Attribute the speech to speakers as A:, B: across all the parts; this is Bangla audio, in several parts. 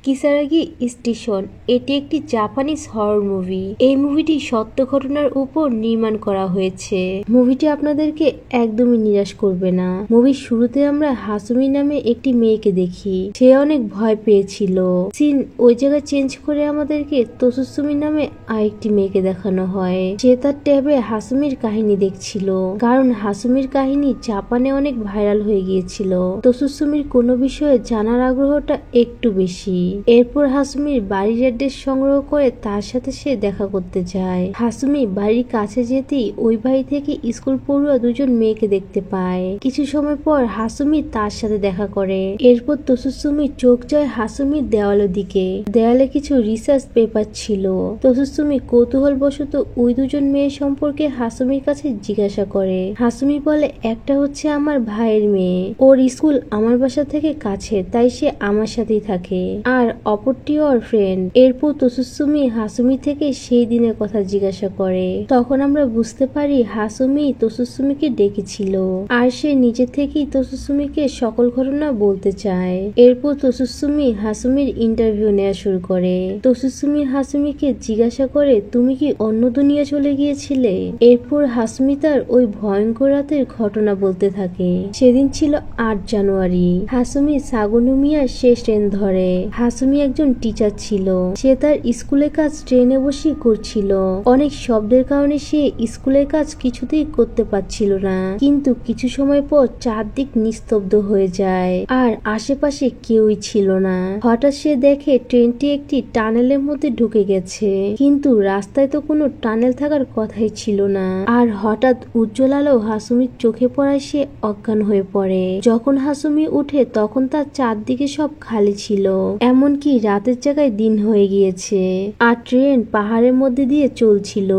A: কিসারাগি স্টেশন এটি একটি জাপানিজ হরর মুভি। এই মুভিটি সত্য ঘটনার উপর নির্মাণ করা হয়েছে। মুভিটি আপনাদেরকে একদমই নিরাশ করবে না। মুভির শুরুতে আমরা হাসুমি নামে একটি মেয়েকে দেখি। সে অনেক ভয় পেয়েছিল। সিন ওই জায়গায় চেঞ্জ করে আমাদেরকে তোসুসুমি নামে আরেকটি মেয়েকে দেখানো হয়। সে তার ট্যাবে হাসুমির কাহিনী দেখছিল, কারণ হাসুমির কাহিনী জাপানে অনেক ভাইরাল হয়ে গিয়েছিল। তোসুসুমির কোনো বিষয়ে জানার আগ্রহটা একটু বেশি। এরপর হাসুমির বাড়ির অ্যাড্রেস সংগ্রহ করে তার সাথে সে দেখা করতে যায়। হাসুমি বাড়ির কাছে যেতেই ওই বাড়ি থেকে স্কুল পড়ুয়া দুজন মেয়েকে দেখতে পায়। কিছু সময় পর হাসুমি তার সাথে দেখা করে। এরপর তোসুসুমির চোখ যায় হাসুমির দেওয়ালের দিকে। দেওয়ালে কিছু রিসার্চ পেপার ছিল। তোসুসুমি কৌতূহল বশত ওই দুজন মেয়ে সম্পর্কে হাসুমির কাছে জিজ্ঞাসা করে। হাসুমি বলে, একটা হচ্ছে আমার ভাইয়ের মেয়ে, ওর স্কুল আমার বাসা থেকে কাছে, তাই সে আমার সাথেই থাকে, আর অপরটি ওর ফ্রেন্ড। এরপর তোসুসুমি হাসুমি থেকে সেই দিনের কথা জিজ্ঞাসা করে। তখন আমরা বুঝতে পারি হাসুমি তোসুসুমিকে ডেকেছিল, আর সে নিজে থেকেই তোসুসুমিকে সকল ঘটনা বলতে চায়। এরপর তোসুসুমি হাসুমির ইন্টারভিউ নেওয়া শুরু করে। তোসুসুমি হাসুমিকে জিজ্ঞাসা করে, তুমি কি অন্য দুনিয়া চলে গিয়েছিলে? এরপর হাসুমি তার ওই ভয়ঙ্কর রাতের ঘটনা বলতে থাকে। সেদিন ছিল 8 জানুয়ারি। হাসুমি সাগুনুমিয়ার শেষ ট্রেন ধরে। হাসুমি একজন টিচার ছিল। সে তার স্কুলের কাজ ট্রেনে বসে করছিল। অনেক শব্দের কারণে সে স্কুলের কাজ কিছুতেই করতে পারছিল না। কিন্তু কিছু সময় পর চারদিক নিস্তব্ধ হয়ে যায়, আর আশেপাশে কেউই ছিল না। হঠাৎ সে দেখে ট্রেনটি একটি টানেলের মধ্যে ঢুকে গেছে, কিন্তু রাস্তায় তো কোনো টানেল থাকার কথাই ছিল না। আর হঠাৎ উজ্জ্বল আলো হাসুমির চোখে পড়ায় সে অজ্ঞান হয়ে পড়ে। যখন হাসুমি উঠে তখন তার চারদিকে সব খালি ছিল, এমনকি রাতের জায়গায় দিন হয়ে গিয়েছে। আর ট্রেন পাহাড়ের মধ্যে দিয়ে চলছিল,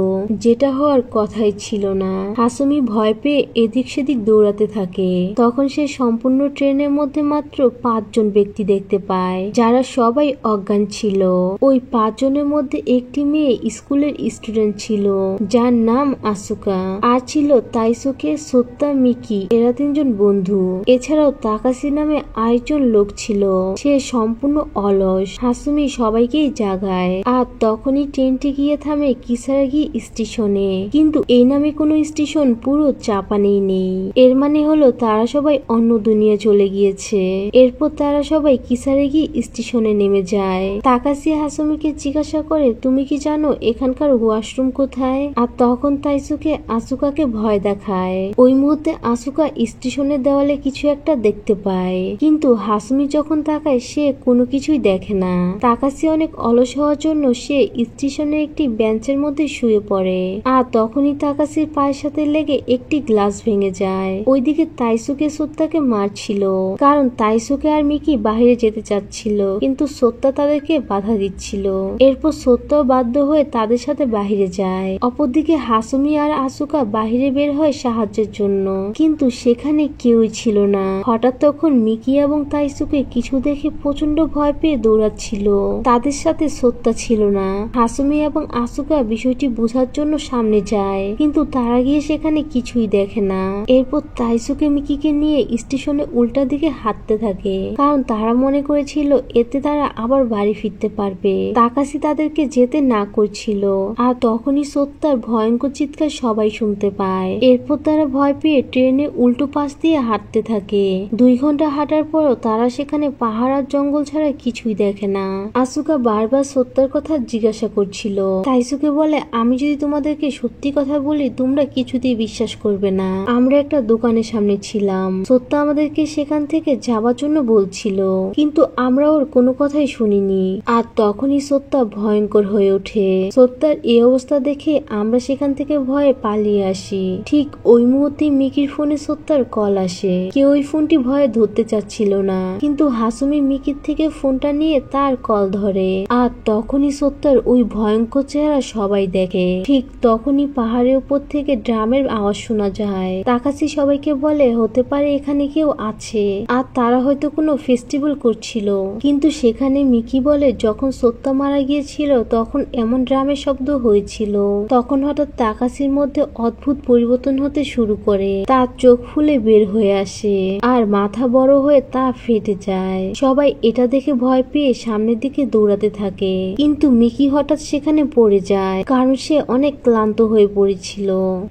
A: যেটা হওয়ার কথাই ছিল না। হাসুমি ভয় পেয়ে এদিক সেদিক দৌড়াতে থাকে। তখন সে সম্পূর্ণ ট্রেনের মধ্যে মাত্র 5 জন ব্যক্তি দেখতে পায়, যারা সবাই অজ্ঞান ছিল। ওই 5 জনের মধ্যে একটি মেয়ে স্কুলের স্টুডেন্ট ছিল, যার নাম আসুকা, আর ছিল তাইসুকে, সোত্তা, মিকি। এরা 3 জন বন্ধু। এছাড়াও তাকাসি নামে আরেকজন লোক ছিল। সে সম্পূর্ণ অলস। হাসুমি সবাইকেই জাগায়। আর তখনই ট্রেনটি গিয়ে থামে কিসারাগি স্টেশনে। কিন্তু এই নামে কোনো স্টেশন পুরো জাপানেই নেই। এর মানে হলো তারা সবাই অন্য দুনিয়া চলে গিয়েছে। এরপর তারা সবাই কিসারাগি স্টেশনে নেমে যায়। তাকাসি হাসুমিকে জিজ্ঞাসা করে, তুমি কি জানো এখানকার ওয়াশরুম কোথায়? আর তখন তাইসুকে আসুকাকে ভয় দেখায়। ওই মুহূর্তে আসুকা স্টেশনের দেওয়ালে কিছু একটা দেখতে পায়, কিন্তু হাসুমি যখন তাকায় সে কোনো কিছুই দেখে না। তাকাসি অনেক অলস হওয়ার জন্য সে স্টেশনের একটি বেঞ্চের মধ্যে শুয়ে পড়ে। আর তখনই তাকাসির পায়ের সাথে লেগে একটি গ্লাস ভেঙে যায়। ওইদিকে তাইসুকে সোত্তাকে মারছিল, কারণ তাইসুকে আর মিকি বাহিরে যেতে চাচ্ছিল, কিন্তু সোত্তা তাদেরকে বাধা দিচ্ছিল। এরপর সোত্তাও বাধ্য হয়ে তাদের সাথে বাহিরে যায়। অপরদিকে হাসুমি আর আসুকা বাহিরে বের হয় সাহায্যের জন্য, কিন্তু সেখানে কেউই ছিল না। হঠাৎ তখন মিকি এবং তাইসুকে কিছু দেখে প্রচন্ড ভয় পেয়ে দৌড়াচ্ছিল। তাদের সাথে সোত্তা ছিল না। হাসুমি এবং আসুকা বিষয়টি বোঝার জন্য সামনে যায়, কিন্তু তারা গিয়ে সেখানে কিছুই দেখে না। এরপর তাইসুকে মিকিকে নিয়ে স্টেশনে উল্টা দিকে হাঁটতে থাকে, কারণ তারা মনে করেছিল এতে তারা আবার বাড়ি ফিরতে পারবে। তাকাসি তাদেরকে যেতে না করছিল। আর তখনই সোত্তার ভয়ঙ্কর চিৎকার সবাই শুনতে পায়। এরপর তারা ভয় পেয়ে ট্রেনে উল্টো পাশ দিয়ে হাঁটতে থাকে। 2 ঘন্টা হাঁটার পরও তারা সেখানে পাহাড় আর জঙ্গল ছাড়া কিছুই দেখে না। আসুকা বারবার সোত্তার কথা জিজ্ঞাসা করছিল। তাইসুকে বলে, আমি যদি তোমাদেরকে সত্যি কথা বলি তোমরা কিছুতেই বিশ্বাস করবে না। আমরা একটা দোকানের সামনে ছিলাম। সোত্তা আমাদেরকে সেখান থেকে যাওয়ার জন্য বলছিল, কিন্তু আমরা ওর কোনো কথাই শুনিনি। আর তখনই সোত্তা ভয়ঙ্কর হয়ে ওঠে। সোত্তার এই অবস্থা দেখে আমরা সেখান থেকে ভয়ে পালিয়ে আসি। ঠিক ওই মুহূর্তে মিকির ফোনে সোত্তার কল আসে। কেউ ওই ফোনটি ভয়ে ধরতে চাচ্ছিল না, কিন্তু হাসুমি মিকির থেকে ফোনটা নিয়ে তার কল ধরে। আর তখনই সোত্তার ওই ভয়ঙ্কর চেহারা সবাই দেখে। ঠিক তখনই পাহাড়ের উপর থেকে ড্রামের আওয়াজ শোনা যায়। তাকাসি সবাইকে বলে, হতে পারে এখানে কেউ আছে, আর তারা হয়তো কোনো ফেস্টিভ্যাল করছিল। কিন্তু সেখানে মিকি বলে, যখন সোত্তা মারা গিয়েছিল তখন এমন ড্রামের শব্দ হয়েছিল। তখন হঠাৎ তাকাসির মধ্যে অদ্ভুত পরিবর্তন হতে শুরু করে। তার চোখ ফুলে বের হয়ে আসে, আর তার মাথা বড় হয়ে তা ফেটে যায়। সবাই এটা দেখে ভয় পেয়ে সামনের দিকে দৌড়াতে থাকে, কিন্তু মিকি হঠাৎ সেখানে পড়ে যায়, কারণ সে অনেক ক্লান্ত হয়ে পড়েছিল।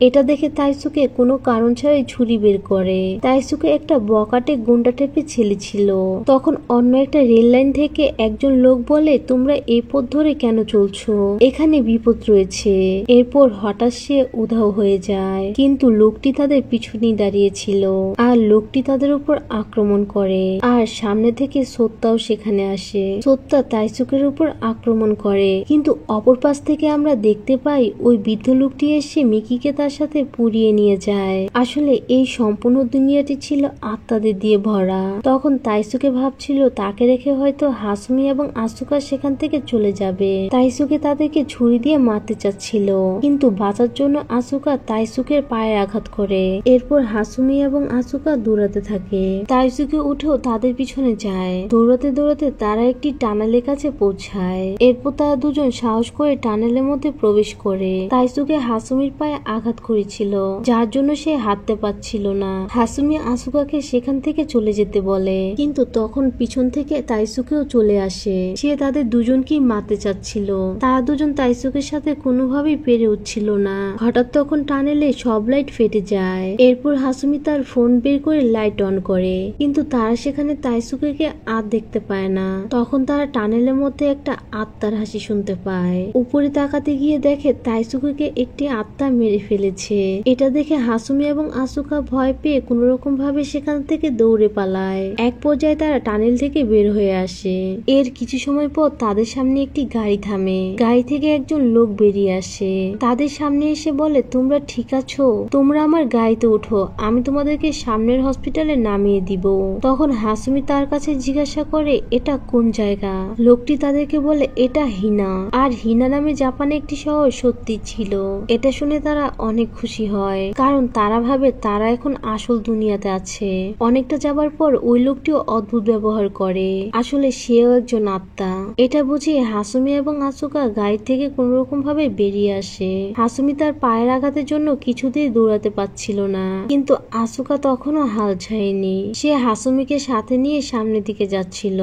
A: এটা দেখে তাইসুকে কোনো কারণ ছাড়াই ছুরি বের করে। তাইসুকে একটা বকাটে গুন্ডা টাইপের ছেলে ছিল। তখন অন্য একটা রেল লাইন থেকে একজন লোক বলে, তোমরা এই পথ ধরে কেন চলছো? এখানে বিপদ রয়েছে। এরপর হঠাৎ সে উধাও হয়ে যায়, কিন্তু লোকটি তাদের পিছনেই দাঁড়িয়েছিল আর লোকটি তাদের উপর আক্রমণ করে। আর সামনে থেকে সোত্তাও সেখানে আসে। সোত্তা তাইসুকের উপর আক্রমণ করে, কিন্তু অপর পাশ থেকে আমরা দেখতে পাই ওই বৃদ্ধ লোকটি এসে মিকিকে তার সাথে পুড়িয়ে নিয়ে যায়। আসলে এই সম্পূর্ণ দুনিয়াটি ছিল আত্মাদের দিয়ে ভরা। তখন তাইসুকে ভাবছিল তাকে রেখে হয়তো হাসুমি এবং আসুকা সেখান থেকে চলে যাবে। তাইসুকে তাদেরকে ছুরি দিয়ে মারতে চাচ্ছিল, কিন্তু বাঁচার জন্য আসুকা তাইসুকের পায়ে আঘাত করে। এরপর হাসুমি এবং আসুকা দৌড়াতে থাকে। তাইসুকে উঠেও তাদের পিছনে যায়। দৌড়াতে দৌড়াতে তারা একটি টানেলের কাছে পৌঁছায়। এরপর তারা দুজন সাহস করে টানেলের মধ্যে প্রবেশ করে। তাইসুকে হাসুমির পায়ে আঘাত করেছিল, যার জন্য সে হাঁটতে পারছিল না। হাসুমি আসুকাকে সেখান থেকে চলে যেতে বলে, কিন্তু তখন পিছন থেকে তাইসুকেও চলে আসে। সে তাদের দুজনকেই মারতে চাচ্ছিল। তারা দুজন তাইসুকের সাথে কোনোভাবেই পেরে উঠছিল না। হঠাৎ তখন টানেলে সব লাইট ফেটে যায়। এরপর হাসুমি তার ফোন বের করে লাইট অন করে, কিন্তু তারা সেখানে তাইসুকে আর দেখতে পায় না। তখন তারা টানেলের মধ্যে একটা আত্মার হাসি শুনতে পায়। উপরে তাকাতে গিয়ে দেখে তাইসুকে একটি আত্মা মেরে ফেলেছে। এটা দেখে হাসুমি এবং আসুকা ভয় পেয়ে কোন রকম ভাবে সেখান থেকে দৌড়ে পালায়। এক পর্যায়ে তারা টানেল থেকে বের হয়ে আসে। এর কিছু সময় পর তাদের সামনে একটি গাড়ি থামে। গাড়ি থেকে একজন লোক বেরিয়ে আসে। তাদের সামনে এসে বলে, তোমরা ঠিক আছো? তোমরা আমার গাড়িতে ওঠো, আমি তোমাদেরকে সামনের হসপিটালে নামিয়ে দিব। তখন হাসুমি তার কাছে জিজ্ঞাসা করে, এটা কোন জায়গা? লোকটি তাদেরকে বলে, এটা হিনা। আর হিনা নামে জাপানে একটি শহর সত্যি ছিল। এটা শুনে তারা অনেক খুশি হয়, কারণ তারা ভাবে তারা এখন আসল দুনিয়াতে আছে। অনেকটা যাবার পর ওই লোকটিও অদ্ভুত ব্যবহার করে। আসলে সেও একজন আত্মা। এটা বুঝিয়ে হাসুমি এবং আসুকা গাড়ি থেকে কোন রকম ভাবে বেরিয়ে আসে। হাসুমি তার পায়ের আঘাতের জন্য কিছুতেই দৌড়াতে পারছিল না, কিন্তু আসুকা তখনও হাল ছাড়েনি। সে হাসুমিকে সাথে নিয়ে সামনের দিকে যাচ্ছিল,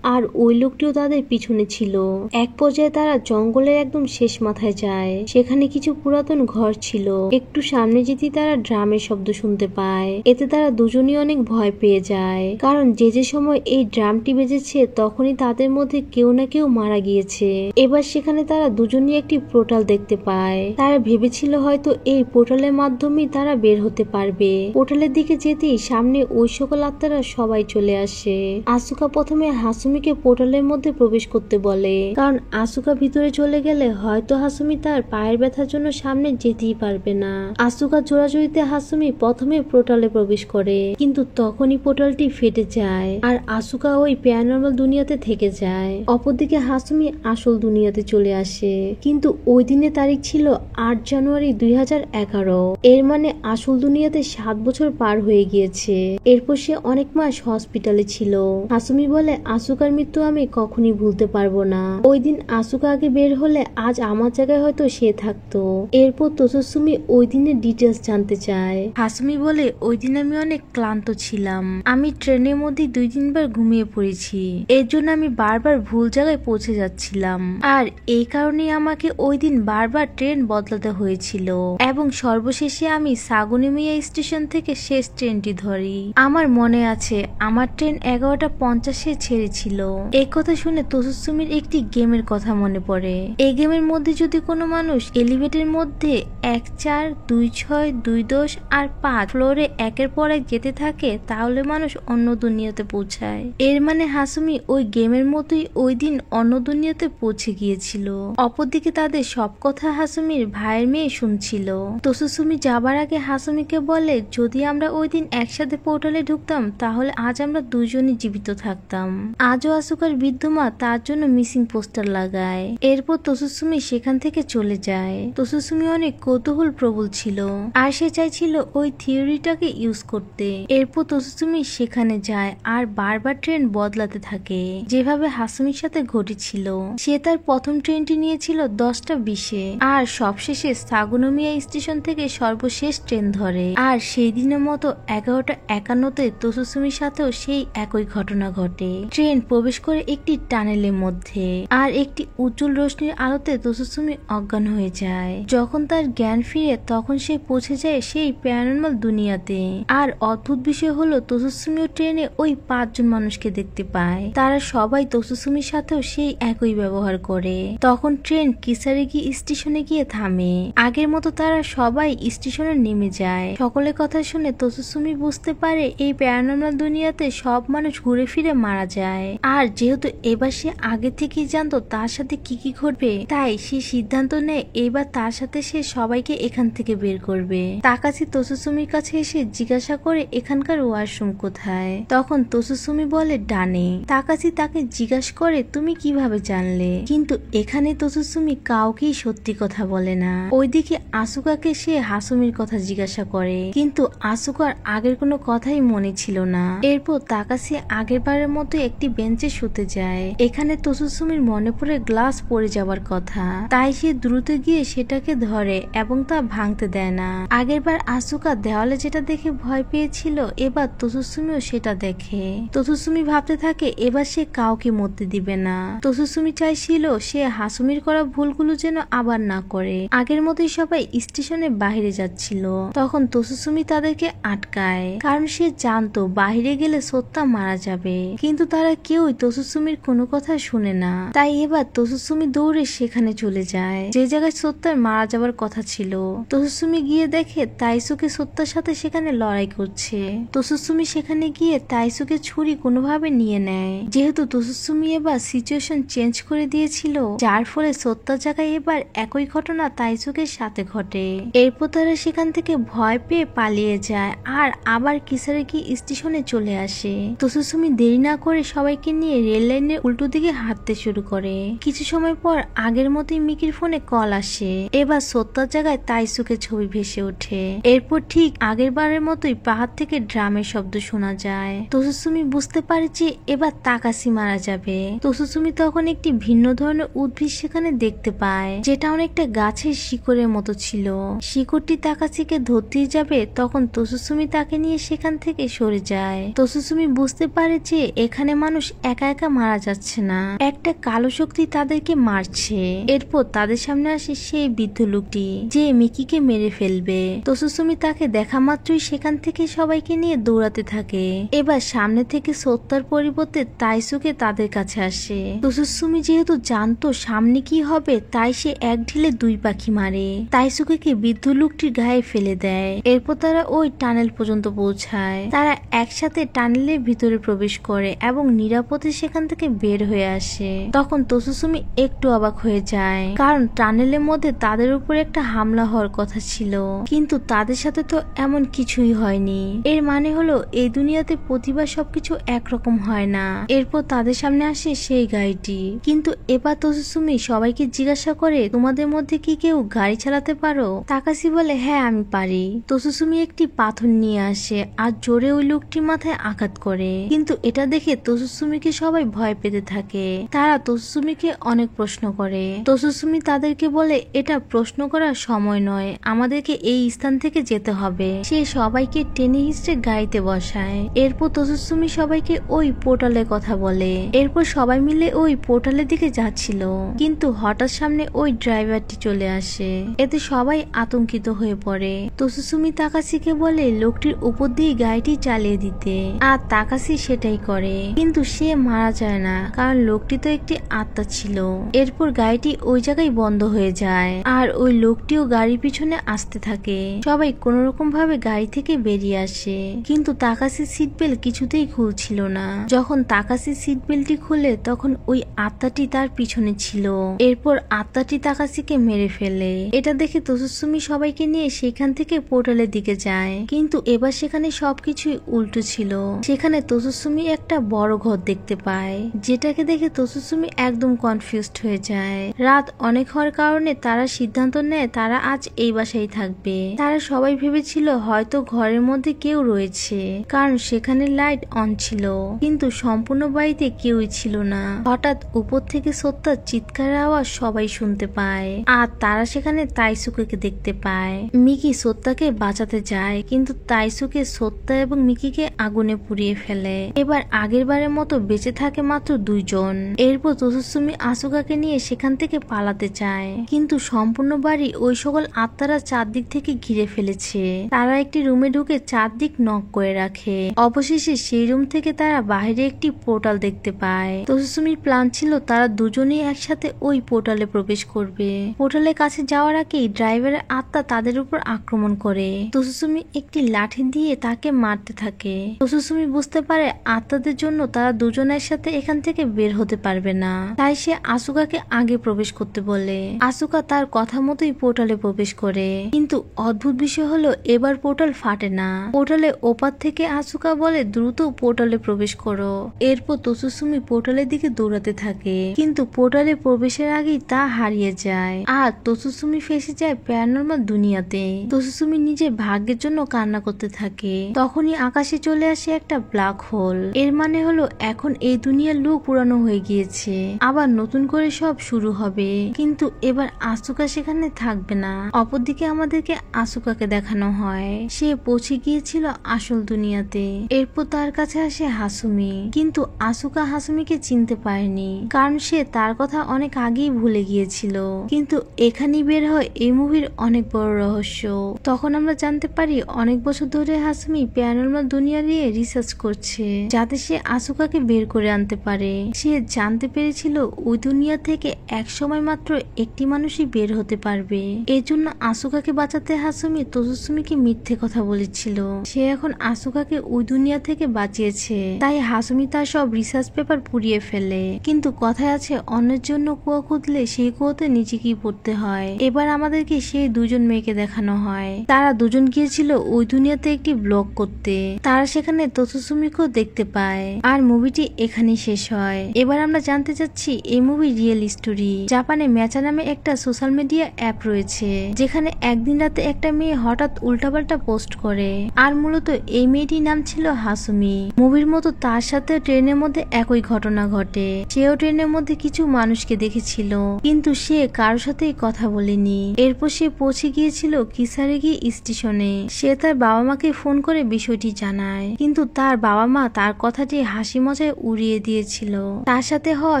A: আর ওই লোকটিও তাদের পিছনে ছিল। এক পর্যায়ে তারা জঙ্গলের একদম শেষ মাথায় যায়। সেখানে কিছু পুরাতন ঘর ছিল। একটু সামনে যেতেই তারা ড্রামের শব্দ শুনতে পায়। এতে তারা দুজনই অনেক ভয় পেয়ে যায়, কারণ যে সময় এই ড্রামটি বেজেছে তখনই তাদের মধ্যে কেউ না কেউ মারা গিয়েছে। এবার সেখানে তারা দুজনই একটি পোর্টাল দেখতে পায়। তারা ভেবেছিল হয়তো এই পোর্টালের মাধ্যমেই তারা বের হতে পারবে। পোর্টালের দিকে যেতেই সামনে ওই সকল আত্মারা সবাই চলে আসে। আসুকা প্রথমে হাসুমিকে পোর্টালের মধ্যে প্রবেশ করতে বলে, কারণ আসুকা ভিতরে চলে গেলে হয়তো হাসুমি তার পায়ের ব্যথার জন্য সামনে যেতেই পারবে না। আসুকা জোরাজুরিতে হাসুমি প্রথমে পোর্টালে প্রবেশ করে, কিন্তু তখনই পোর্টালটি ফেটে যায় আর আসুকা ওই প্যারানর্মাল দুনিয়াতে থেকে যায়। অপরদিকে হাসুমি আসল দুনিয়াতে চলে আসে, কিন্তু ওই দিনের তারিখ ছিল 8 জানুয়ারি 2011। এর মানে আসল দুনিয়াতে 7 বছর পার হয়ে গিয়েছে। এরপর সে অনেক মাস হসপিটালে ছিল। হাসুমি বলে, আসুকার মৃত্যু আমি কখনই ভুলতে পারবো না। ওই দিন আসুকা আগে বের হলে আজ আমার জায়গায় হয়তো সে থাকতো। এরপর তোসুসুমি ওই দিনের ডিটেলস জানতে চায়। হাসুমি বলে, ওই দিন আমি অনেক ক্লান্ত ছিলাম। আমি ট্রেনের মধ্যে 2-3 বার ঘুমিয়ে পড়েছি। এর জন্য আমি বারবার ভুল জায়গায় পৌঁছে যাচ্ছিলাম, আর এই কারণেই আমাকে ওই দিন বারবার ট্রেন বদলাতে হয়েছিল। এবং সর্বশেষে আমি সাগুনিমিয়া স্টেশন থেকে শেষ ট্রেনটি ধরি। আমার মনে আছে আমার ট্রেন 11:50 ছেড়েছিল। এই কথা শুনে তোসুসুমির একটি গেমের কথা মনে পড়ে। এই গেমের মধ্যে যদি কোনো মানুষ এলিভেটরের মধ্যে 1, 4, 2, 6, 2, 10 আর 5 ফ্লোরে একের পর এক যেতে থাকে, তাহলে মানুষ অন্য দুনিয়াতে পৌঁছায়। এর মানে হাসুমি ওই গেমের মতোই ওই দিন অন্য দুনিয়াতে পৌঁছে গিয়েছিল। অপরদিকে তাদের সব কথা হাসুমির ভাইয়ের মেয়ে শুনছিল। তোসুসুমি যাবার আগে হাসুমিকে বলে, যদি আমরা ওই দিন একসাথে পোর্টালে ঢুকতাম তাহলে আজ আমরা দুজনই জীবিত থাকতাম। আজও আসুকার বৃদ্ধ মা তার জন্য মিসিং পোস্টার লাগায়। এরপর তোসুসুমি সেখান থেকে চলে যায়। তোসুসুমি অনেক কৌতূহল প্রবল ছিল, আর সে চাইছিল ওই থিওরিটাকে ইউজ করতে। এরপর তোসুসুমি সেখানে যায় আর বারবার ট্রেন বদলাতে থাকে, যেভাবে হাসুমির সাথে ঘটেছিল। সে তার প্রথম ট্রেনটি নিয়েছিল 10:20 আর সবশেষে সাগুনোমিয়া স্টেশন থেকে সর্বশেষ ট্রেন ধরে। আর সেই দিনের মতো 11:51 তাকানোতে তোসুসুমির সাথেও সেই একই ঘটনা ঘটে। ট্রেন প্রবেশ করে একটি টানেলের মধ্যে, আর একটি উজ্জ্বল রোশনির আলোতে তোসুসুমি অজ্ঞান হয়ে যায়। যখন তার জ্ঞান ফিরে তখন সে পৌঁছে যায় সেই প্যারানর্মাল দুনিয়াতে। আর অদ্ভুত বিষয় হলো তোসুসুমিও ট্রেনে ওই 5 জন মানুষকে দেখতে পায়। তারা সবাই তোসুসুমির সাথেও সেই একই ব্যবহার করে। তখন ট্রেন কিসারিগি স্টেশনে গিয়ে থামে। আগের মতো তারা সবাই স্টেশনে নেমে যায়। সকলের কথা শুনে তোসুসুমি বুঝতে পারে এই প্যারানর্মাল দুনিয়াতে সব মানুষ ঘুরে ফিরে মারা যায়। আর যেহেতু এবার সে আগে থেকেই জানতো তার সাথে কি কি ঘটবে, তাই সে সিদ্ধান্ত নেয় এবার তার সাথে সে সবাইকে এখান থেকে বের করবে। তাকাসি তোসুসুমির কাছে এসে জিজ্ঞাসা করে এখানকার ওয়াশরুম কোথায়। তখন তোসুসুমি বলে ডানে। তাকাসি তাকে জিজ্ঞাসা করে তুমি কিভাবে জানলে, কিন্তু এখানে তোসুসুমি কাউকেই সত্যি কথা বলে না। ওইদিকে আসুকাকে সে হাসুমির কথা জিজ্ঞাসা করে, কিন্তু আসুকার আগের কোনো কথাই মনে ছিল না। এরপর তাকাসি আগের বারের মতো একটি বেঞ্চে শুতে যায়। এখানে তোসুসুমির মনে পড়ে গ্লাস পড়ে যাওয়ার কথা, তাই সে দ্রুত গিয়ে সেটাকে ধরে এবং তা ভাঙতে দেয় না। আগের বার আসুকা দেওয়ালে যেটা দেখে ভয় পেয়েছিল, এবার তোসুসুমিও সেটা দেখে। তোসুসুমি ভাবতে থাকে এবার সে কাউকে মরতে দিবে না। তোসুসুমি চাইছিল সে হাসুমির করা ভুলগুলো যেন আবার না করে। আগের মতোই সবাই স্টেশনের বাইরে যাচ্ছিল। তখন তোসুসুমি তাদেরকে আটকায়, কারণ সে জানতো বাইরে গেলে সত্তা মারা যাবে। কিন্তু তারা কেউই তোসুসুমির কোনো কথা শুনে না। তাই এবার তোসুসুমি দৌড়ে সেখানে চলে যায় যে জায়গায় সত্তার মারা যাবার কথা ছিল। তোসুসুমি গিয়ে দেখে তাইসুকে সত্তার সাথে সেখানে লড়াই করছে। তোসুসুমি সেখানে গিয়ে তাইসুকে ছুরি কোনোভাবে নিয়ে নেয়। যেহেতু তোসুসুমি এবার সিচুয়েশন চেঞ্জ করে দিয়েছিল, যার ফলে সত্তার জায়গায় এবার একই ঘটনা তাইসুকের সাথে ঘটে। এরপর তারা সেখান থেকে ভয় পেয়ে পালিয়ে যায় আর আবার কিসারিগি স্টেশনে চলে আসে। তোসুসুমি দেরি না করে সবাইকে নিয়ে রেল লাইনের উল্টো দিকে হাঁটতে শুরু করে। কিছু সময় পর আগের মতোই মিকির ফোনে কল আসে। এবার সত্তার জায়গায় তাইসুকের ছবি ভেসে ওঠে। এরপর ঠিক আগের বারের মতোই পাহাড় থেকে ড্রামের শব্দ শোনা যায়। তোসুসুমি বুঝতে পারে যে এবার তাকাসি মারা যাবে। তোসুসুমি তখন একটি ভিন্ন ধরনের উদ্ভিদ সেখানে দেখতে পায়, যেটা অনেকটা গাছের শিকড়ের মতো ছিল। শিকড়টি তাকাসিকে ধরতেই যাবে, তখন তোসুসুমি তাকে নিয়ে সেখান থেকে সরে যায়। তোসুসুমি বুঝতে পারে যে এখানে মানুষ একা একা মারা যাচ্ছে না, একটা কালো শক্তি তাদেরকে মারছে। এরপর তাদের সামনে আসে সেই বৃদ্ধ লোকটি যে মিকিকে মেরে ফেলবে। তোসুসুমি তাকে দেখা মাত্রই সেখান থেকে সবাইকে নিয়ে দৌড়াতে থাকে। এবার সামনে থেকে সত্যার পরিবর্তে তাইসুকে তাদের কাছে আসে। তোসুসুমি যেহেতু জানতো সামনে কি হবে, তাই সে এক ঢিলে 2 পাখি মারে। তাইসুকে বৃদ্ধ লোকটির গায়ে ফেলে দেয়। এরপর তারা ওই টানেল পর্যন্ত পৌঁছায়। তারা একসাথে টানেলের ভিতরে প্রবেশ করে এবং নিরাপদে সেখান থেকে বের হয়ে আসে। তখন তোসুসুমি একটু অবাক হয়ে যায়, কারণ টানেলের মধ্যে তাদের উপর একটা হামলা হওয়ার কথা ছিল, কিন্তু তাদের সাথে তো এমন কিছুই হয়নি। এর মানে হলো এই দুনিয়াতে প্রতিবার সবকিছু একরকম হয় না। এরপর তাদের সামনে আসে সেই গাড়িটি, কিন্তু এবার তোসুসুমি সবাইকে জিজ্ঞাসা করে তোমাদের মধ্যে কি কেউ গাড়ি চালাতে পারো? তাকাসি বলে হ্যাঁ আমি পারি। তোসুসুমি একটি পাথর নিয়ে আসে আর জোরে ওই লোকটির মাথায় আঘাত করে, কিন্তু এটা দেখে তোসুসুমিকে সবাই ভয় পেতে থাকে। তারা তোসুসুমিকে অনেক প্রশ্ন করে। তোসুসুমি তাদেরকে বলে এটা প্রশ্ন করার সময় নয়, আমাদেরকে এই স্থান থেকে যেতে হবে। সে সবাইকে টেনে হিস্টে গাড়িতে বসায়। এরপর তোসুসুমি সবাইকে ওই পোর্টালের কথা বলে। এরপর সবাই মিলে ওই পোর্টালের দিকে যাচ্ছিল, কিন্তু হঠাৎ সামনে ওই ড্রাইভারটি চলে আসে। এতে সবাই আতঙ্কিত হয়ে পড়ে। তোসুসুমি তাকাসিকে বলে লোকটির উপর দিয়ে গাড়িটি চালিয়ে দিতে, আর তাকাসি সেটাই করে, কিন্তু সে মারা যায় না, কারণ লোকটি তো একটি আত্মা ছিল। এরপর গাড়িটি ওই জায়গায় বন্ধ হয়ে যায়, আর ওই লোকটিও গাড়ির পিছনে আসতে থাকে। সবাই কোন রকম ভাবে গাড়ি থেকে বেরিয়ে আসে, কিন্তু তাকাসির সিট বেল্ট কিছুতেই খুলছিল না। যখন তাকাসি সিট বেল্টটি খুলে, তখন ওই আত্মাটি তার পিছনে ছিল। এরপর আত্মাটি তাকাসিকে মেরে ফেলে। এটা দেখে তোসুসুমি সবাইকে নিয়ে সেখান থেকে পোর্টালের দিকে যায়, কিন্তু এবার সেখানে সবকিছুই উল্টো ছিল। সেখানে তোসুসুমি একটা বড় ঘর দেখতে পায়, যেটাকে দেখে তোসুসুমি একদম কনফিউজড হয়ে যায়। রাত অনেক হওয়ার কারণে তারা সিদ্ধান্ত নেয় তারা আজ এই বাসায় থাকবে। তারা সবাই ভেবেছিল হয়তো ঘরের মধ্যে কেউ রয়েছে, কারণ সেখানে লাইট অন ছিল, কিন্তু সম্পূর্ণ বাড়িতে কেউই ছিল না। হঠাৎ উপর থেকে সত্যার চিৎকারের আওয়াজ সবাই শুনতে পায়, আর তারা সেখানে তাইসুকে দেখতে পায়। মিকি সত্যাকে বাঁচাতে যায়, কিন্তু তাইসুকে সত্য হোত্তা এবং মিকিকে আগুনে পুড়িয়ে ফেলে। এবার আগের বারের মতো বেঁচে থাকে মাত্র 2 জন। এরপর তোসুসুমি আসুকাকে নিয়ে সেখান থেকে পালাতে চায়, কিন্তু সম্পূর্ণ বাড়ি ওই সকল আত্মারা চারদিক থেকে ঘিরে ফেলেছে। তারা একটি রুমে ঢুকে চারদিক নক করে রাখে। অবশেষে সেই রুম থেকে তারা বাইরে একটি পোর্টাল দেখতে পায়। তোসুসুমির প্ল্যান ছিল তারা দুজনেই একসাথে ওই পোর্টালে প্রবেশ করবে। পোর্টালের কাছে যাওয়ার আগেই ড্রাইভারের আত্মা তাদের উপর আক্রমণ করে। তোসুসুমি একটি লাঠি দিয়ে তাকে মারতে থাকে। তোসুসুমি বুঝতে পারে আত্মাদের জন্য তারা দুজন একসাথে এখান থেকে বের হতে পারবে না, তাই সে আসুকাকে আগে প্রবেশ করতে বলে। আসুকা তার কথা মতোই পোর্টালে প্রবেশ করে, কিন্তু অদ্ভুত বিষয় হলো এবার পোর্টাল ফাটে না। পোর্টালে ওপার থেকে আসুকা বলে দ্রুত পোর্টালে প্রবেশ করো। এরপর তোসুসুমি পোর্টালের দিকে দৌড়াতে থাকে, কিন্তু পোর্টালে প্রবেশের আগেই তা হারিয়ে যায় আর তোসুসুমি ফেসে যায় প্যারানর্মাল দুনিয়াতে। তোসুসুমি নিজের ভাগ্যের জন্য কান্না করতে থাকে। তখনই আকাশে চলে আসে একটা ব্ল্যাক হোল। এর মানে হলো এখন এই দুনিয়ার লুক পুরানো হয়ে গিয়েছে, আবার নতুন করে সব শুরু হবে। কিন্তু এবার আসুকা সেখানে থাকবে না। অপরদিকে আমাদেরকে আসুকাকে দেখানো হয় সে পৌঁছে গিয়েছিল আসল দুনিয়াতে। এরপর তার কাছে আসে হাসুমি, কিন্তু আসুকা হাসুমিকে চিনতে পারেনি, কারণ সে তার কথা অনেক আগেই ভুলে গিয়েছিল। কিন্তু এখানেই বের হয় এই মুভির অনেক বড় রহস্য। তখন আমরা জানতে পারি অনেক বছর ধরে হাসুমি প্যারানর্মাল দুনিয়া নিয়ে রিসার্চ করছে, যাতে সে আসুকাকে বের করে আনতে পারে। সে জানতে পেরেছিল ওই দুনিয়া থেকে এক সময় মাত্র একটি মানুষই বের হতে পারবে। এর জন্য আসুকাকে বাঁচাতে হাসুমি তোসুসুমিকে মিথ্যে কথা বলেছিল। সে এখন আসুকাকে ওই দুনিয়া থেকে বাঁচিয়েছে, তাই হাসুমি তার সব রিসার্চ পেপার পুড়িয়ে ফেলে। কিন্তু কথায় আছে অন্যের জন্য কুয়া খুঁদলে সেই কুয়াতে নিজেকেই পড়তে হয়। এবার আমাদেরকে সেই দুজন মেয়েকে দেখানো হয়। তারা দুজন গিয়েছিল ওই দুনিয়াতে একটি ব্লগ করতে। তারা সেখানে তোসুসুমিকেও দেখতে পায়। আর মুভিটি এখানেই শেষ হয়। এবার আমরা জানতে চাচ্ছি এই মুভি রিয়েল স্টোরি। জাপানে ম্যাচা নামে একটা সোশ্যাল মিডিয়া অ্যাপ রয়েছে, যেখানে একদিন রাতে একটা মেয়ে হঠাৎ উল্টাপাল্টা পোস্ট করে। আর মূলত এই মেয়েটির নাম ছিল হাসুমি। মুভির মতো তার সাথে ট্রেনের মধ্যে একই ঘটনা ঘটে। সেও ট্রেনের মধ্যে কিছু মানুষকে দেখেছিল, কিন্তু সে কারোর সাথেই কথা বলেনি। এরপর সে পৌঁছে গিয়েছিল কিসারেগি স্টেশনে। সে তার বাবা মাকে ফোন করে বিষয়টি জানায়, কিন্তু তার বাবা মা তার কথাটি হাসি মজায় উড়িয়ে দিয়েছিল। তার সাথে হওয়া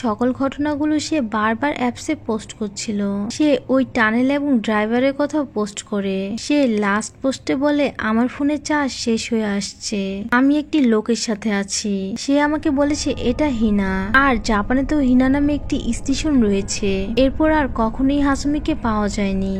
A: সকল ঘটনাগুলো সে বারবার অ্যাপসে পোস্ট করছিল। সে ওই টানেল এবং ড্রাইভারের কথা পোস্ট করে। সে লাস্ট পোস্টে বলে আমার ফোনে চার্জ শেষ হয়ে আসছে, আমি একটি লোকের সাথে আছি। সে আমাকে বলেছে এটা হিনা, আর জাপানে তো হিনা নামে একটি স্টেশন রয়েছে। এরপর আর কখনোই হাসুমিকে পাওয়া যায়নি।